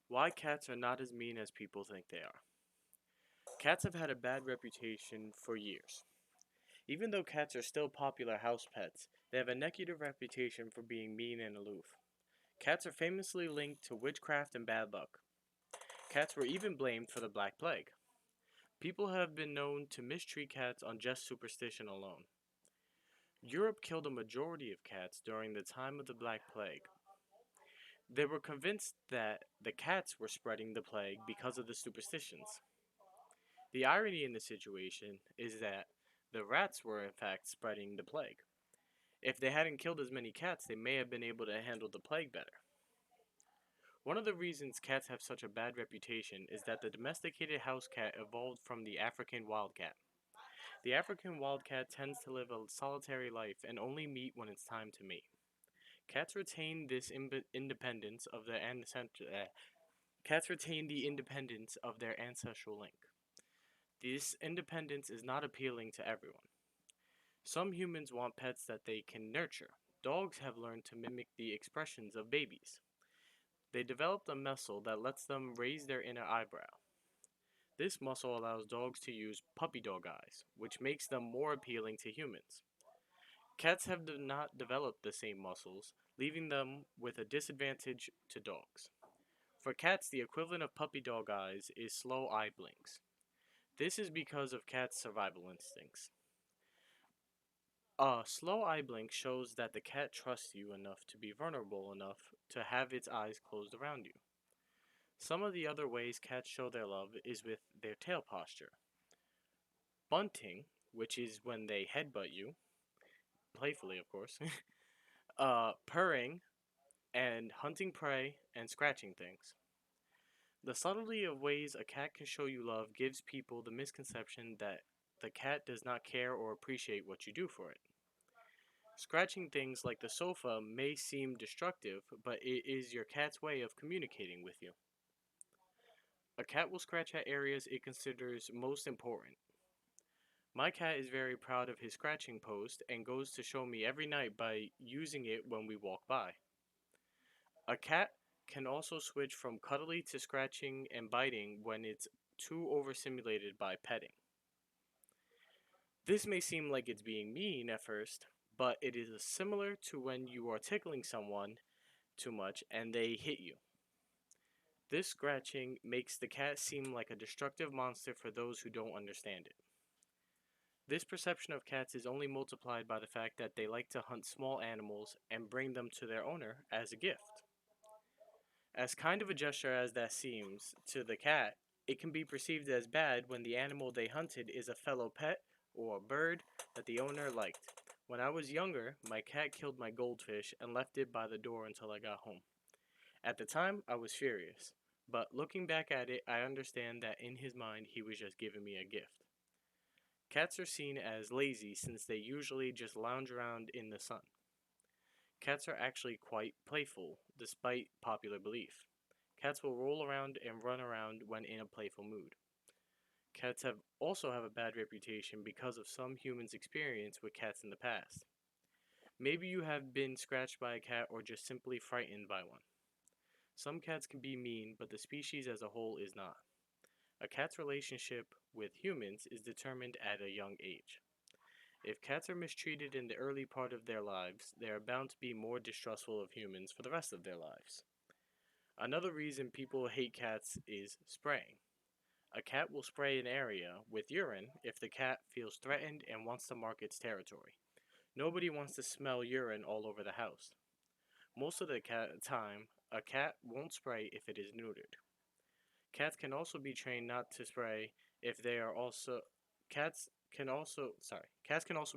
Why cats are not as mean as people think they are. Cats have had a bad reputation for years. Even though cats are still popular house pets, they have a negative reputation for being mean and aloof. Cats are famously linked to witchcraft and bad luck. Cats were even blamed for the Black Plague. People have been known to mistreat cats on just superstition alone. Europe killed a majority of cats during the time of the Black Plague. They were convinced that the cats were spreading the plague because of the superstitions. The irony in the situation is that the rats were in fact spreading the plague. If they hadn't killed as many cats, they may have been able to handle the plague better. One of the reasons cats have such a bad reputation is that the domesticated house cat evolved from the African wildcat. The African wildcat tends to live a solitary life and only meet when it's time to mate. Cats retain this independence of their Cats retain the independence of their ancestral link. This independence is not appealing to everyone. Some humans want pets that they can nurture. Dogs have learned to mimic the expressions of babies. They developed a muscle that lets them raise their inner eyebrow. This muscle allows dogs to use puppy dog eyes, which makes them more appealing to humans. Cats have not developed the same muscles, leaving them with a disadvantage to dogs. For cats, the equivalent of puppy dog eyes is slow eye blinks. This is because of cats' survival instincts. A slow eye blink shows that the cat trusts you enough to be vulnerable enough to have its eyes closed around you. Some of the other ways cats show their love is with their tail posture. Bunting, which is when they headbutt you, playfully of course, purring, and hunting prey and scratching things. The subtlety of ways a cat can show you love gives people the misconception that the cat does not care or appreciate what you do for it. Scratching things like the sofa may seem destructive, but it is your cat's way of communicating with you. A cat will scratch at areas it considers most important. My cat is very proud of his scratching post and goes to show me every night by using it when we walk by. A cat can also switch from cuddly to scratching and biting when it's too overstimulated by petting. This may seem like it's being mean at first, but it is similar to when you are tickling someone too much and they hit you. This scratching makes the cat seem like a destructive monster for those who don't understand it. This perception of cats is only multiplied by the fact that they like to hunt small animals and bring them to their owner as a gift. As kind of a gesture as that seems to the cat, it can be perceived as bad when the animal they hunted is a fellow pet or a bird that the owner liked. When I was younger, my cat killed my goldfish and left it by the door until I got home. At the time, I was furious, but looking back at it, I understand that in his mind, he was just giving me a gift. Cats are seen as lazy since they usually just lounge around in the sun. Cats are actually quite playful, despite popular belief. Cats will roll around and run around when in a playful mood. Cats have also have a bad reputation because of some humans' experience with cats in the past. Maybe you have been scratched by a cat or just simply frightened by one. Some cats can be mean, but the species as a whole is not. A cat's relationship with humans is determined at a young age. If cats are mistreated in the early part of their lives, they are bound to be more distrustful of humans for the rest of their lives. Another reason people hate cats is spraying. A cat will spray an area with urine if the cat feels threatened and wants to mark its territory. Nobody wants to smell urine all over the house. Most of the time, a cat won't spray if it is neutered. Cats can also be trained not to spray if they are also cats can also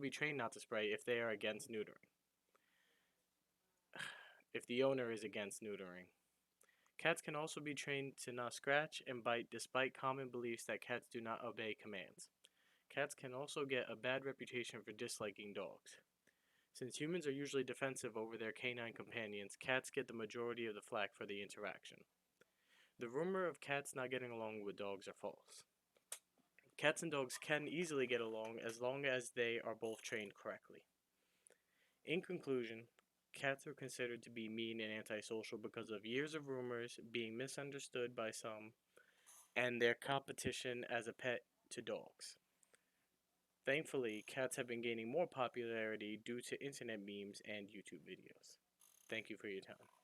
be trained not to spray if they are against neutering. If the owner is against neutering. Cats can also be trained to not scratch and bite despite common beliefs that cats do not obey commands. Cats can also get a bad reputation for disliking dogs. Since humans are usually defensive over their canine companions, cats get the majority of the flack for the interaction. The rumor of cats not getting along with dogs are false. Cats and dogs can easily get along as long as they are both trained correctly. In conclusion, Cats are considered to be mean and antisocial because of years of rumors, being misunderstood by some, and their competition as a pet to dogs. Thankfully, cats have been gaining more popularity due to internet memes and YouTube videos. Thank you for your time.